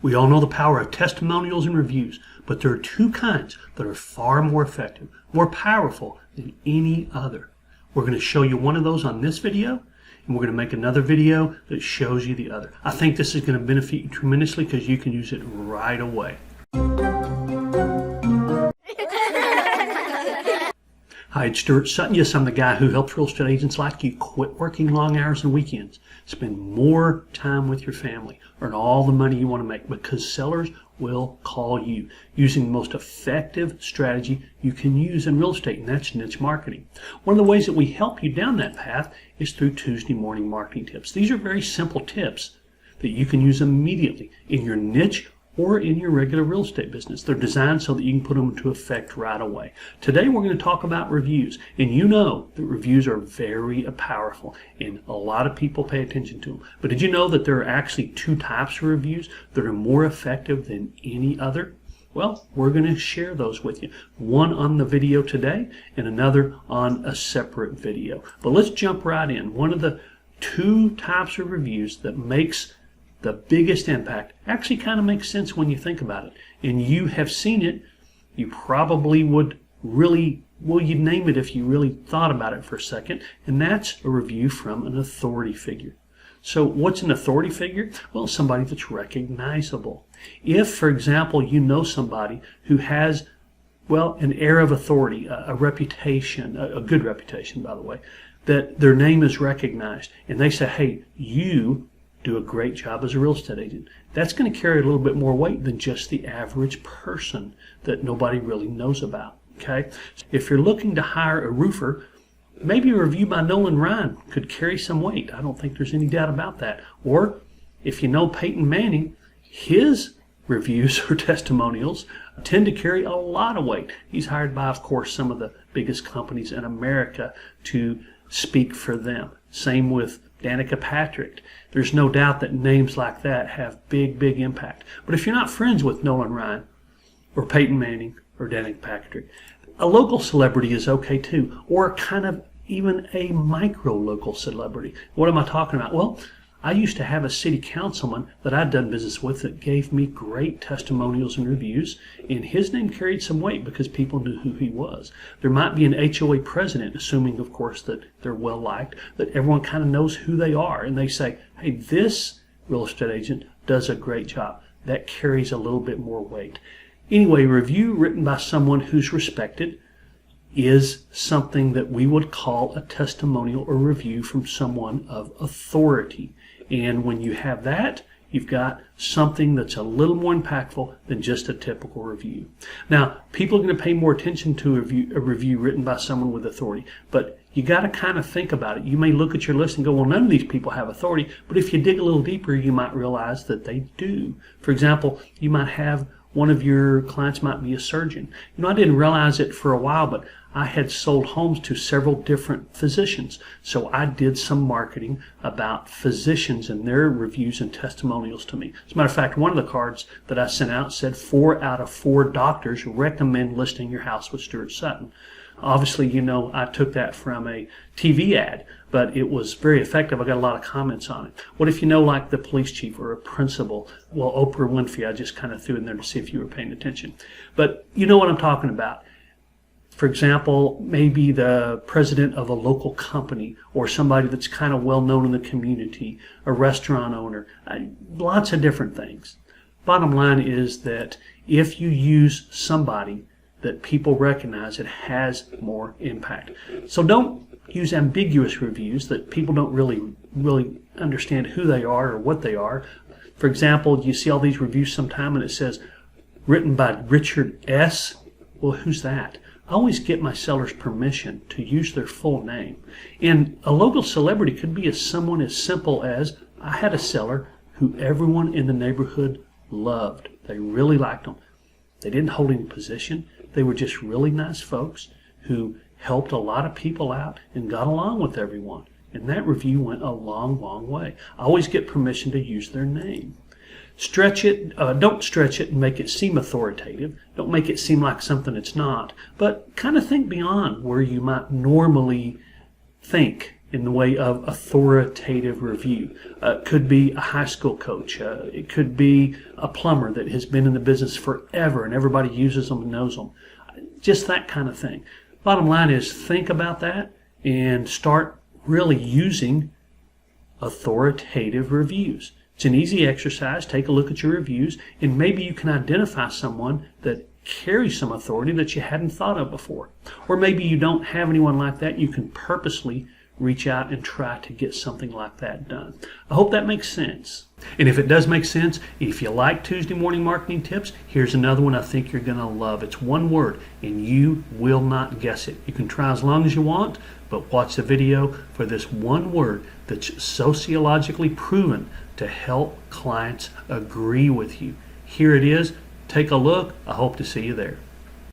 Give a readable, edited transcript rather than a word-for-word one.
We all know the power of testimonials and reviews, but there are two kinds that are far more effective, more powerful than any other. We're going to show you one of those on this video, and we're going to make another video that shows you the other. I think this is going to benefit you tremendously because you can use it right away. Hi, it's Stuart Sutton. Yes, I'm the guy who helps real estate agents like you quit working long hours and weekends, spend more time with your family, earn all the money you want to make, because sellers will call you using the most effective strategy you can use in real estate, and that's niche marketing. One of the ways that we help you down that path is through Tuesday morning marketing tips. These are very simple tips that you can use immediately in your niche or in your regular real estate business. They're designed so that you can put them into effect right away. Today we're going to talk about reviews, and you know that reviews are very powerful and a lot of people pay attention to them. But did you know that there are actually two types of reviews that are more effective than any other? Well, we're going to share those with you. One on the video today and another on a separate video. But let's jump right in. One of the two types of reviews that makes the biggest impact actually kind of makes sense when you think about it. And you have seen it. You probably would really, well, you'd name it if you really thought about it for a second. And that's a review from an authority figure. So what's an authority figure? Well, somebody that's recognizable. If, for example, you know somebody who has, well, an air of authority, a reputation, a good reputation, by the way, that their name is recognized, and they say, hey, you do a great job as a real estate agent, that's going to carry a little bit more weight than just the average person that nobody really knows about. Okay, if you're looking to hire a roofer, maybe a review by Nolan Ryan could carry some weight. I don't think there's any doubt about that. Or if you know Peyton Manning, his reviews or testimonials tend to carry a lot of weight. He's hired by, of course, some of the biggest companies in America to speak for them. Same with Danica Patrick. There's no doubt that names like that have big impact. But if you're not friends with Nolan Ryan or Peyton Manning or Danica Patrick, a local celebrity is okay too, or kind of even a micro local celebrity. What am I talking about? Well, I used to have a city councilman that I'd done business with that gave me great testimonials and reviews, and his name carried some weight because people knew who he was. There might be an HOA president, assuming, of course, that they're well liked, that everyone kind of knows who they are, and they say, hey, this real estate agent does a great job. That carries a little bit more weight. Anyway, a review written by someone who's respected is something that we would call a testimonial or review from someone of authority. And when you have that, you've got something that's a little more impactful than just a typical review. Now, people are going to pay more attention to a review written by someone with authority, but you got to kind of think about it. You may look at your list and go, well, none of these people have authority, but if you dig a little deeper, you might realize that they do. For example, you might have one of your clients might be a surgeon. You know, I didn't realize it for a while, but I had sold homes to several different physicians. So I did some marketing about physicians and their reviews and testimonials to me. As a matter of fact, one of the cards that I sent out said 4 out of 4 doctors recommend listing your house with Stuart Sutton. Obviously, you know, I took that from a TV ad, but it was very effective. I got a lot of comments on it. What if you know, like the police chief or a principal? Well, Oprah Winfrey, I just kind of threw in there to see if you were paying attention. But you know what I'm talking about. For example, maybe the president of a local company or somebody that's kind of well known in the community, a restaurant owner, lots of different things. Bottom line is that if you use somebody that people recognize, it has more impact. So don't use ambiguous reviews that people don't really understand who they are or what they are. For example, you see all these reviews sometime and it says, written by Richard S. Well, who's that? I always get my seller's permission to use their full name. And a local celebrity could be someone as simple as, I had a seller who everyone in the neighborhood loved. They really liked them. They didn't hold any position. They were just really nice folks who helped a lot of people out and got along with everyone. And that review went a long way. I always get permission to use their name. Stretch it, don't stretch it and make it seem authoritative. Don't make it seem like something it's not. But kind of think beyond where you might normally think in the way of authoritative review. It could be a high school coach. It could be a plumber that has been in the business forever and everybody uses them and knows them. Just that kind of thing. Bottom line is, think about that and start really using authoritative reviews. It's an easy exercise. Take a look at your reviews, and maybe you can identify someone that carries some authority that you hadn't thought of before. Or maybe you don't have anyone like that. You can purposely reach out and try to get something like that done. I hope that makes sense. And if it does make sense, if you like Tuesday morning marketing tips, here's another one I think you're going to love. It's one word, and you will not guess it. You can try as long as you want, but watch the video for this one word that's sociologically proven to help clients agree with you. Here it is. Take a look. I hope to see you there.